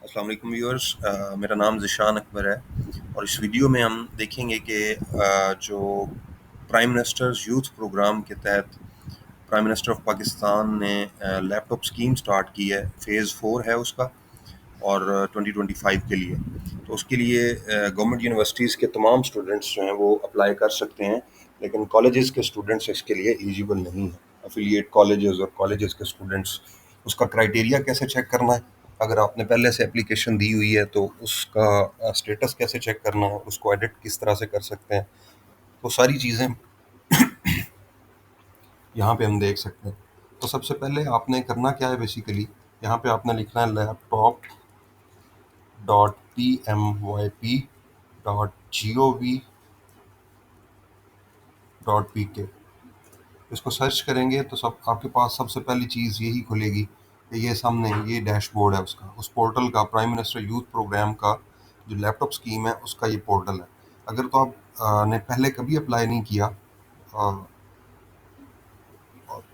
अस्सलाम वालेकुम व्यूअर्स, मेरा नाम ज़िशान अकबर है और इस वीडियो में हम देखेंगे कि जो प्राइम मिनिस्टर्स यूथ प्रोग्राम के तहत प्राइम मिनिस्टर ऑफ पाकिस्तान ने लैपटॉप स्कीम स्टार्ट की है। फ़ेज़ 4 है उसका और 2025 के लिए। तो उसके लिए गवर्नमेंट यूनिवर्सिटीज़ के तमाम स्टूडेंट्स जो हैं वो अप्लाई कर सकते हैं, लेकिन कॉलेजेस के स्टूडेंट्स इसके लिए एलिजिबल नहीं हैं। एफिलिएट कॉलेजेस और कॉलेजेस के स्टूडेंट्स, उसका क्राइटेरिया कैसे चेक करना है, अगर आपने पहले से एप्लीकेशन दी हुई है तो उसका स्टेटस कैसे चेक करना है, उसको एडिट किस तरह से कर सकते हैं, तो सारी चीज़ें यहाँ पे हम देख सकते हैं। तो सबसे पहले आपने करना क्या है, बेसिकली यहाँ पे आपने लिखना है laptop.pmyp.gov.pk। इसको सर्च करेंगे तो सब आपके पास सबसे पहली चीज़ यही खुलेगी कि ये सामने ये डैशबोर्ड है उसका, उस पोर्टल का, प्राइम मिनिस्टर यूथ प्रोग्राम का जो लैपटॉप स्कीम है उसका ये पोर्टल है। अगर तो आप ने पहले कभी अप्लाई नहीं किया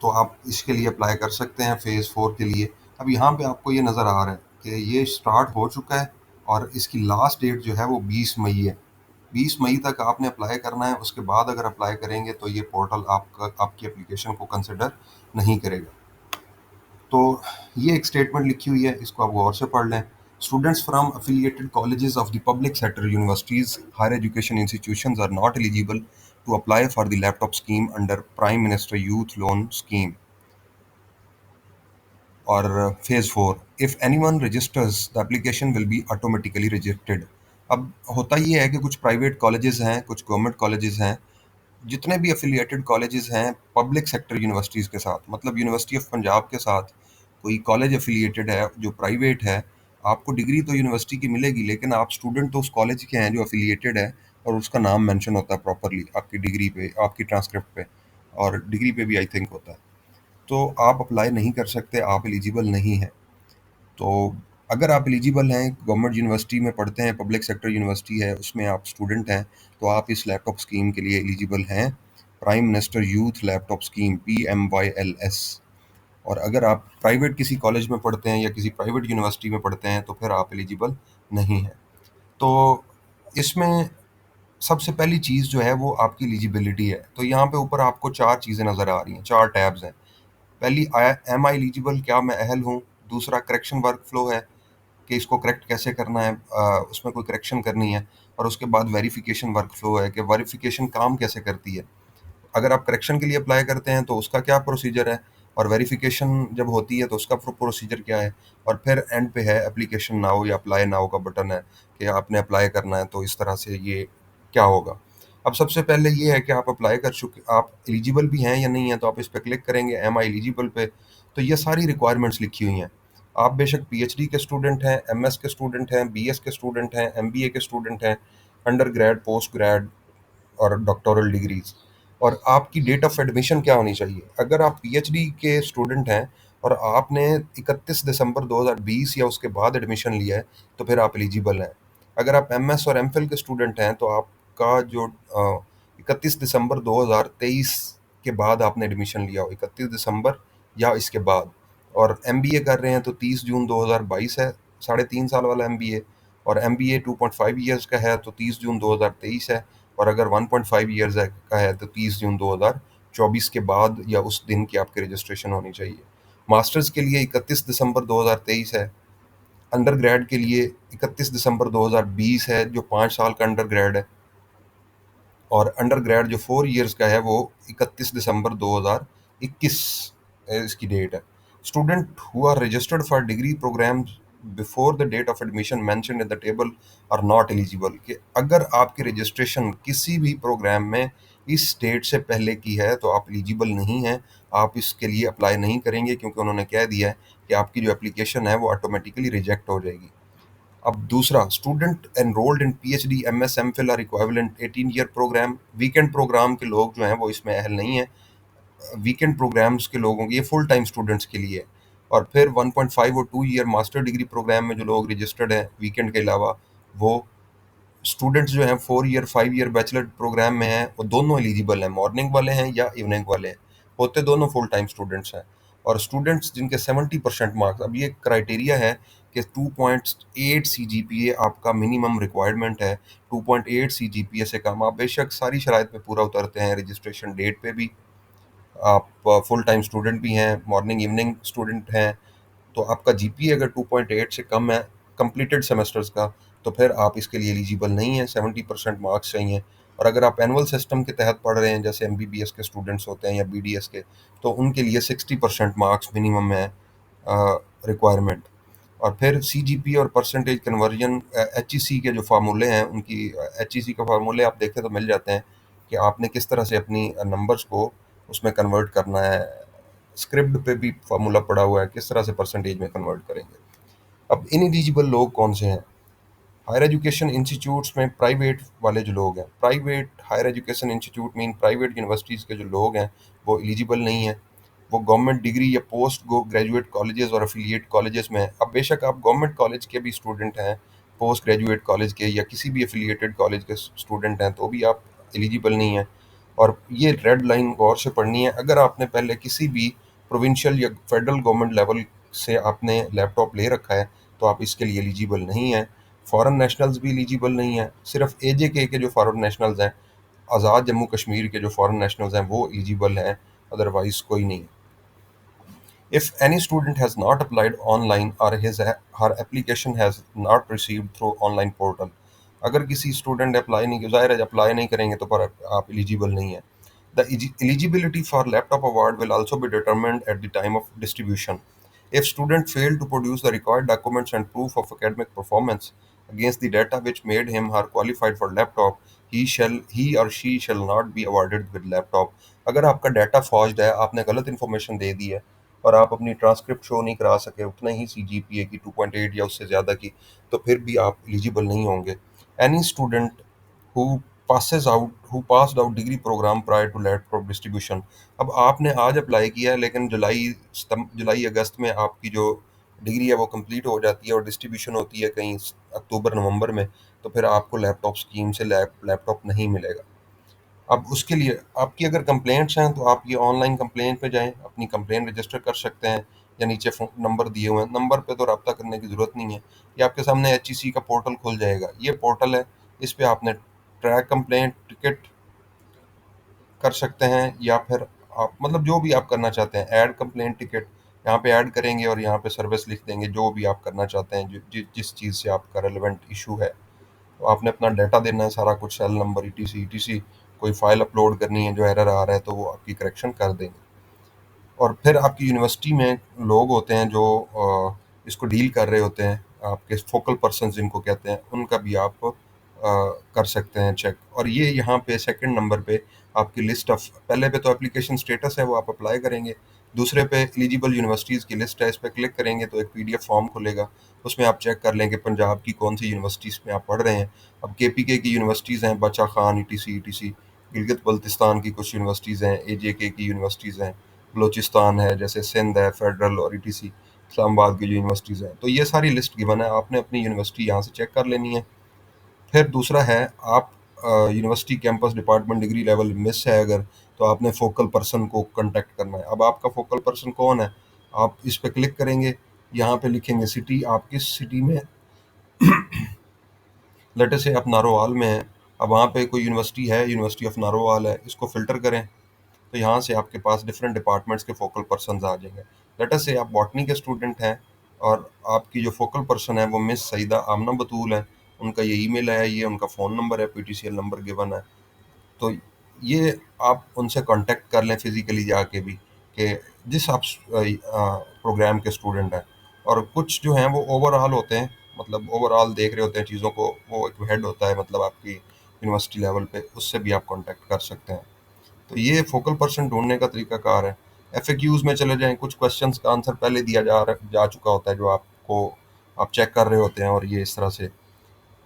तो आप इसके लिए अप्लाई कर सकते हैं फ़ेज़ 4 के लिए। अब यहाँ पे आपको ये नज़र आ रहा है कि ये स्टार्ट हो चुका है और इसकी लास्ट डेट जो है वो 20 मई है। 20 मई तक आपने अप्लाई करना है, उसके बाद अगर अप्लाई करेंगे तो ये पोर्टल आपकी एप्लीकेशन को कंसिडर नहीं करेगा। तो ये एक स्टेटमेंट लिखी हुई है, इसको आप गौर से पढ़ लें। Students from affiliated colleges of the public sector universities, higher education institutions are not eligible to apply for the laptop scheme under Prime Minister Youth Loan Scheme or phase 4. If anyone registers, the application will be automatically rejected. अब होता ये है कि कुछ private colleges हैं, कुछ government colleges हैं, जितने भी एफिलिएटेड कॉलेजेस हैं पब्लिक सेक्टर यूनिवर्सिटीज़ के साथ, मतलब यूनिवर्सिटी ऑफ पंजाब के साथ कोई कॉलेज एफिलिएटेड है जो प्राइवेट है, आपको डिग्री तो यूनिवर्सिटी की मिलेगी, लेकिन आप स्टूडेंट तो उस कॉलेज के हैं जो एफिलिएटेड है और उसका नाम मेंशन होता है प्रॉपरली आपकी डिग्री पे, आपकी ट्रांसक्रिप्ट पे, और डिग्री पे भी आई थिंक होता है। तो आप अप्लाई नहीं कर सकते, आप एलिजिबल नहीं हैं। तो अगर आप एलिजिबल हैं, गवर्नमेंट यूनिवर्सिटी में पढ़ते हैं, पब्लिक सेक्टर यूनिवर्सिटी है, उसमें आप स्टूडेंट हैं, तो आप इस लैपटॉप स्कीम के लिए एलिजिबल हैं, prime minister youth laptop scheme PMYLS। और अगर आप प्राइवेट किसी कॉलेज में पढ़ते हैं या किसी प्राइवेट यूनिवर्सिटी में पढ़ते हैं तो फिर आप एलिजिबल नहीं हैं। तो इसमें सबसे पहली चीज़ जो है वो आपकी एलिजिबिलिटी है। तो यहाँ पे ऊपर आपको 4 चीज़ें नज़र आ रही हैं, 4 टैब्स हैं। पहली एम आई एलिजिबल, क्या मैं अहल हूँ। दूसरा करेक्शन वर्क फ्लो है कि इसको करेक्ट कैसे करना है, उसमें कोई करेक्शन करनी है। और उसके बाद वेरिफिकेशन वर्क फ्लो है कि वेरिफिकेशन काम कैसे करती है। अगर आप करेक्शन के लिए अप्लाई करते हैं तो उसका क्या प्रोसीजर है, और वेरिफिकेशन जब होती है तो उसका प्रोसीजर क्या है। और फिर एंड पे है एप्लीकेशन नाउ या अप्लाई नाउ का बटन है कि आपने अप्लाई करना है, तो इस तरह से ये क्या होगा। अब सबसे पहले ये है कि आप अप्लाई कर चुके, आप एलिजिबल भी हैं या नहीं है, तो आप इस पर क्लिक करेंगे एम आई एलिजिबल पे। तो ये सारी रिक्वायरमेंट्स लिखी हुई हैं। आप बेशक पीएचडी के स्टूडेंट हैं, एमएस के स्टूडेंट हैं, बीएस के स्टूडेंट हैं, एमबीए के स्टूडेंट हैं, अंडर ग्रेड, पोस्ट ग्रेड और डॉक्टोरल डिग्रीज। और आपकी डेट ऑफ एडमिशन क्या होनी चाहिए। अगर आप पीएचडी के स्टूडेंट हैं और आपने 31 दिसंबर 2020 या उसके बाद एडमिशन लिया है तो फिर आप एलिजिबल हैं। अगर आप एमएस और एमफिल के स्टूडेंट हैं तो आपका जो 31 दिसंबर 2023 के बाद आपने एडमिशन लिया हो, 31 दिसंबर या इसके बाद, और एमबीए कर रहे हैं तो 30 जून 2022 है, 3.5 साल वाला एमबीए। और एमबीए 2.5 ईयर्स का है तो 30 जून 2023 है। और अगर 1.5 ईयर्स का है तो 30 जून 2024 के बाद या उस दिन की आपकी रजिस्ट्रेशन होनी चाहिए। मास्टर्स के लिए 31 दिसंबर 2023 है। अंडर ग्रेड के लिए 31 दिसंबर 2020 है, जो 5 साल का अंडर ग्रेड है। और अंडर ग्रेड जो 4 ईयर्स का है वो 31 दिसंबर 2021 इसकी डेट है। Student who are registered for degree program before the date of admission mentioned in the table are not eligible. कि अगर आपकी रजिस्ट्रेशन किसी भी प्रोग्राम में इस डेट से पहले की है तो आप एलिजिबल नहीं हैं, आप इसके लिए अप्लाई नहीं करेंगे, क्योंकि उन्होंने कह दिया है कि आपकी जो एप्लीकेशन है वो ऑटोमेटिकली रिजेक्ट हो जाएगी। अब दूसरा, student enrolled in PhD, MS, MPhil और equivalent 18 year program. Weekend program के लोग जो हैं वो इसमें अहल नहीं है। वीकेंड प्रोग्राम्स के लोगों के, ये फुल टाइम स्टूडेंट्स के लिए है। और फिर 1.5 और 2 ईयर मास्टर डिग्री प्रोग्राम में जो लोग रजिस्टर्ड हैं वीकेंड के अलावा, वो स्टूडेंट्स जो हैं 4 ईयर 5 ईयर बैचलर प्रोग्राम में हैं, वो दोनों एलिजिबल हैं, मॉर्निंग वाले हैं या इवनिंग वाले हैं, होते दोनों फुल टाइम स्टूडेंट्स हैं। और स्टूडेंट्स जिनके 70% मार्क्स, अब ये क्राइटेरिया है कि 2.8 सीजीपीए आपका मिनिमम रिक्वायरमेंट है। 2.8 सीजीपीए से कम आप बेशक सारी शराइत पे पूरा उतरते हैं, रजिस्ट्रेशन डेट पे भी आप फुल टाइम स्टूडेंट भी हैं, मॉर्निंग इवनिंग स्टूडेंट हैं, तो आपका जीपीए अगर 2.8 से कम है कंप्लीटेड सेमेस्टर्स का, तो फिर आप इसके लिए एलिजिबल नहीं हैं, 70% मार्क्स चाहिए। और अगर आप एनुअल सिस्टम के तहत पढ़ रहे हैं, जैसे एमबीबीएस के स्टूडेंट्स होते हैं या बीडीएस के, तो उनके लिए 60% मार्क्स मिनिमम है रिक्वायरमेंट। और फिर सीजीपी और परसेंटेज कन्वर्जन एचईसी के जो फार्मूले हैं उनकी, एचईसी के फार्मूले आप देखें तो मिल जाते हैं कि आपने किस तरह से अपनी नंबर्स को उसमें कन्वर्ट करना है। स्क्रिप्ट पे भी फार्मूला पड़ा हुआ है किस तरह से परसेंटेज में कन्वर्ट करेंगे। अब इनएलिजिबल लोग कौन से हैं? हायर एजुकेशन इंस्टीट्यूट्स में प्राइवेट वाले जो लोग हैं, private higher education institute mean private universities के जो लोग हैं वो एलिजिबल नहीं हैं। वो गवर्नमेंट डिग्री या पोस्ट ग्रेजुएट कॉलेजेस और एफिलिएट कॉलेजेस में हैं। अब बेशक आप गवर्नमेंट कॉलेज के भी स्टूडेंट हैं, पोस्ट ग्रेजुएट कॉलेज के या किसी भी एफिलिएटेड कॉलेज के स्टूडेंट हैं, तो भी आप एलिजिबल नहीं हैं। और ये रेड लाइन गौर से पढ़नी है। अगर आपने पहले किसी भी प्रोविंशियल या फेडरल गवर्नमेंट लेवल से आपने लैपटॉप ले रखा है, तो आप इसके लिए एलिजिबल नहीं हैं। फॉरेन नेशनल्स भी एलिजिबल नहीं हैं, सिर्फ एजेके के जो फॉरेन नेशनल्स हैं, आज़ाद जम्मू कश्मीर के जो फॉरेन नेशनल्स हैं वो एलिजिबल हैं, अदरवाइज कोई नहीं। If any student has not applied online or his her application has not received through online portal, अगर किसी स्टूडेंट अप्लाई नहीं किया, जाहिर है अप्लाई नहीं करेंगे तो पर आप एलिजिबल नहीं है। The eligibility for laptop award will also be determined at the time of distribution. If student failed to produce the required documents and proof of academic performance against the data which made him or qualified for laptop, he or she shall not be awarded with laptop. अगर आपका data forged है, आपने गलत information दे दी है और आप अपनी transcript show नहीं करा सके उतने ही सीजीपीए की 2.8 या उससे ज़्यादा की, तो फिर भी आप एलिजिबल नहीं होंगे। Any student who passed out degree program prior to laptop distribution. अब आपने आज अप्लाई किया है लेकिन जुलाई अगस्त में आपकी जो डिग्री है वो कंप्लीट हो जाती है और डिस्ट्रीब्यूशन होती है कहीं अक्टूबर नवंबर में, तो फिर आपको लैपटॉप स्कीम से लैपटॉप नहीं मिलेगा। अब उसके लिए आपकी अगर कंप्लेंट्स हैं तो आप ये ऑनलाइन कंप्लेंट पे जाएं, अपनी कंप्लेंट रजिस्टर कर सकते हैं, या नीचे फ़ोन नंबर दिए हुए हैं, नंबर पे तो रब्ता करने की ज़रूरत नहीं है। ये आपके सामने एचईसी का पोर्टल खुल जाएगा, ये पोर्टल है, इस पे आपने ट्रैक कंप्लेंट टिकट कर सकते हैं, या फिर आप मतलब जो भी आप करना चाहते हैं, ऐड कंप्लेंट टिकट यहाँ पे ऐड करेंगे और यहाँ पे सर्विस लिख देंगे, जो भी आप करना चाहते हैं, जिस चीज़ से आपका रेलिवेंट इशू है। तो आपने अपना डाटा देना है सारा कुछ, सेल नंबर ईटीसी, कोई फाइल अपलोड करनी है, जो एरर आ रहा है तो वो आपकी करेक्शन कर देंगे। और फिर आपकी यूनिवर्सिटी में लोग होते हैं जो इसको डील कर रहे होते हैं, आपके फोकल पर्सन जिनको कहते हैं, उनका भी आप कर सकते हैं चेक। और ये यहाँ पे सेकंड नंबर पे आपकी लिस्ट ऑफ, पहले पे तो एप्लीकेशन स्टेटस है वो आप अप्लाई करेंगे, दूसरे पे एलिजिबल यूनिवर्सिटीज़ की लिस्ट है, इस पर क्लिक करेंगे तो एक पीडीएफ फॉर्म खुलेगा, उसमें आप चेक कर लें कि पंजाब की कौन सी यूनिवर्सिटीज़ में आप पढ़ रहे हैं। अब केपीके की यूनिवर्सिटीज़ हैं, बचा खान ईटीसी, गिलगित बल्तिस्तान की कुछ यूनिवर्सिटीज़ हैं, एजेके की यूनिवर्सिटीज़ हैं, बलूचिस्तान है, जैसे सिंध है, फेडरल और ईटीसी, इस्लामाबाद की जो यूनिवर्सिटीज़ हैं, तो ये सारी लिस्ट गिवन है, आपने अपनी यूनिवर्सिटी यहाँ से चेक कर लेनी है। फिर दूसरा है, आप university campus department degree level miss है अगर, तो आपने फोकल पर्सन को कांटेक्ट करना है। अब आपका फोकल पर्सन कौन है, आप इस पे क्लिक करेंगे, यहाँ पे लिखेंगे सिटी, आप किस सिटी में, लेटर से आप नारोवाल में हैं, अब वहाँ पे कोई यूनिवर्सिटी है, यूनिवर्सिटी ऑफ नारोवाल है, इसको फ़िल्टर करें, तो यहाँ से आपके पास डिफरेंट डिपार्टमेंट्स के फोकल पर्सन्स आ जाएंगे। लेटर से आप बॉटनी के स्टूडेंट हैं और आपकी जो फोकल पर्सन है वो मिस सईदा आमना बतूल है, उनका ये ईमेल है, ये उनका फ़ोन नंबर है, पीटीसीएल नंबर गिवन है। तो ये आप उनसे कांटेक्ट कर लें फिज़िकली जाके भी, कि जिस आप प्रोग्राम के स्टूडेंट हैं। और कुछ जो हैं वो ओवरऑल होते हैं, मतलब ओवरऑल देख रहे होते हैं चीज़ों को, वो एक हेड होता है मतलब आपकी यूनिवर्सिटी लेवल पे, उससे भी आप कांटेक्ट कर सकते हैं। तो ये फोकल पर्सन ढूंढने का तरीकाकार है। एफएक्यूज में चले जाएं, कुछ क्वेश्चंस का आंसर पहले दिया जा चुका होता है जो आपको, आप चेक कर रहे होते हैं, और ये इस तरह से।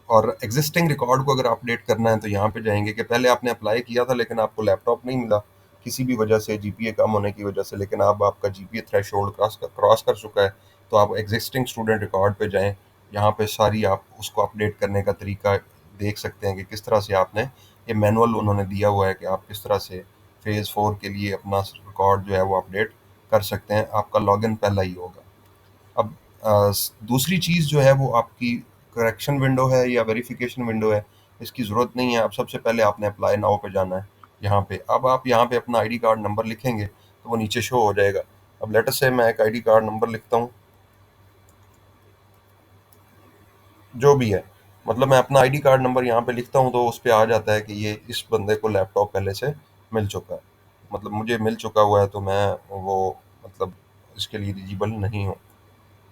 और एग्जिस्टिंग रिकॉर्ड को अगर अपडेट करना है तो यहाँ पे जाएंगे कि पहले आपने अप्लाई किया था लेकिन आपको लैपटॉप नहीं मिला किसी भी वजह से, जीपीए कम होने की वजह से, लेकिन अब आपका जीपीए थ्रेशोल्ड क्रॉस कर चुका है, तो आप एग्जिस्टिंग स्टूडेंट रिकॉर्ड पे जाएं। यहाँ पे सारी आप उसको अपडेट करने का तरीका देख सकते हैं कि किस तरह से आपने, ये मैनुअल उन्होंने दिया हुआ है कि आप किस तरह से फेज़ 4 के लिए अपना रिकॉर्ड जो है वो अपडेट कर सकते हैं। आपका लॉगिन पहला ही होगा। अब दूसरी चीज़ जो है वो आपकी करेक्शन विंडो है या वेरिफिकेशन विंडो है, इसकी ज़रूरत नहीं है। अब सबसे पहले आपने अप्लाई नाउ पे जाना है। यहाँ पे अब आप यहाँ पे अपना आईडी कार्ड नंबर लिखेंगे तो वो नीचे शो हो जाएगा। अब लेट अस से मैं एक आईडी कार्ड नंबर लिखता हूँ, जो भी है, मतलब मैं अपना आईडी कार्ड नंबर यहाँ पे लिखता हूँ तो उस पे आ जाता है कि ये इस बंदे को लैपटॉप पहले से मिल चुका है। मतलब मुझे मिल चुका हुआ है तो मैं वो मतलब इसके लिए एलिजिबल नहीं हूँ।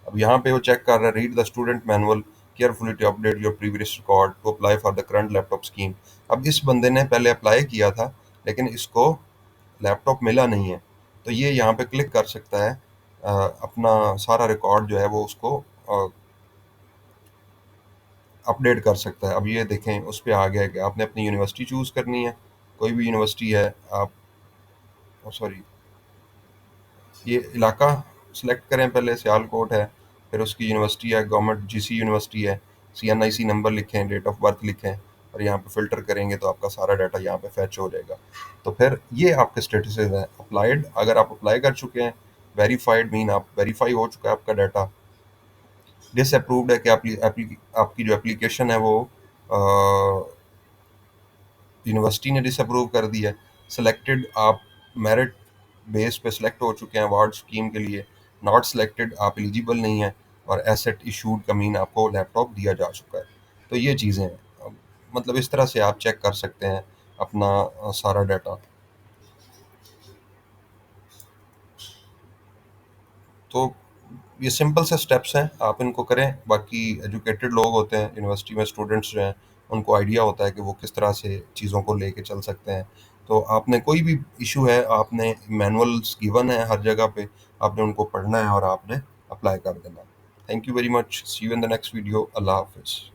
अब यहाँ पे वो चेक कर रहा है, read the student manual carefully to update your previous record to apply for the current laptop scheme. अब इस बंदे ने पहले अप्लाई किया था लेकिन इसको लैपटॉप मिला नहीं है, तो ये यहाँ पे क्लिक कर सकता है, अपना सारा रिकॉर्ड जो है वो उसको अपडेट कर सकता है। अब ये देखें उस पे आ गया है कि आपने अपनी यूनिवर्सिटी चूज़ करनी है, कोई भी यूनिवर्सिटी है आप, सॉरी, ये इलाका सेलेक्ट करें, पहले सियालकोट है, फिर उसकी यूनिवर्सिटी है, गवर्नमेंट जीसी यूनिवर्सिटी है, सीएनआईसी नंबर लिखें, डेट ऑफ बर्थ लिखें और यहाँ पे फ़िल्टर करेंगे तो आपका सारा डाटा यहाँ पे फैच हो जाएगा। तो फिर ये आपके स्टेटस हैं अप्लाइड। अगर आप अप्लाई कर चुके हैं, वेरीफाइड मीन आप वेरीफाई हो चुका है आपका डाटा। डिसअप्रूव्ड है कि आपकी जो एप्लीकेशन है वो यूनिवर्सिटी ने डिसअप्रूव कर दिया है। सिलेक्टेड, आप मेरिट बेस पे सिलेक्ट हो चुके हैं अवार्ड स्कीम के लिए। नॉट सिलेक्टेड, आप एलिजिबल नहीं हैं। और एसेट इशूड का मीन आपको लैपटॉप दिया जा चुका है। तो ये चीज़ें हैं। मतलब इस तरह से आप चेक कर सकते हैं अपना सारा डाटा। तो ये सिंपल से स्टेप्स हैं, आप इनको करें। बाकी एजुकेटेड लोग होते हैं यूनिवर्सिटी में, स्टूडेंट्स जो हैं उनको आइडिया होता है कि वो किस तरह से चीज़ों को लेके चल सकते हैं। तो आपने कोई भी इशू है, आपने मैनुअल्स गिवन है हर जगह पे, आपने उनको पढ़ना है और आपने अप्लाई कर देना है। Thank you very much, see you in the next video. अल्लाह हाफिज़।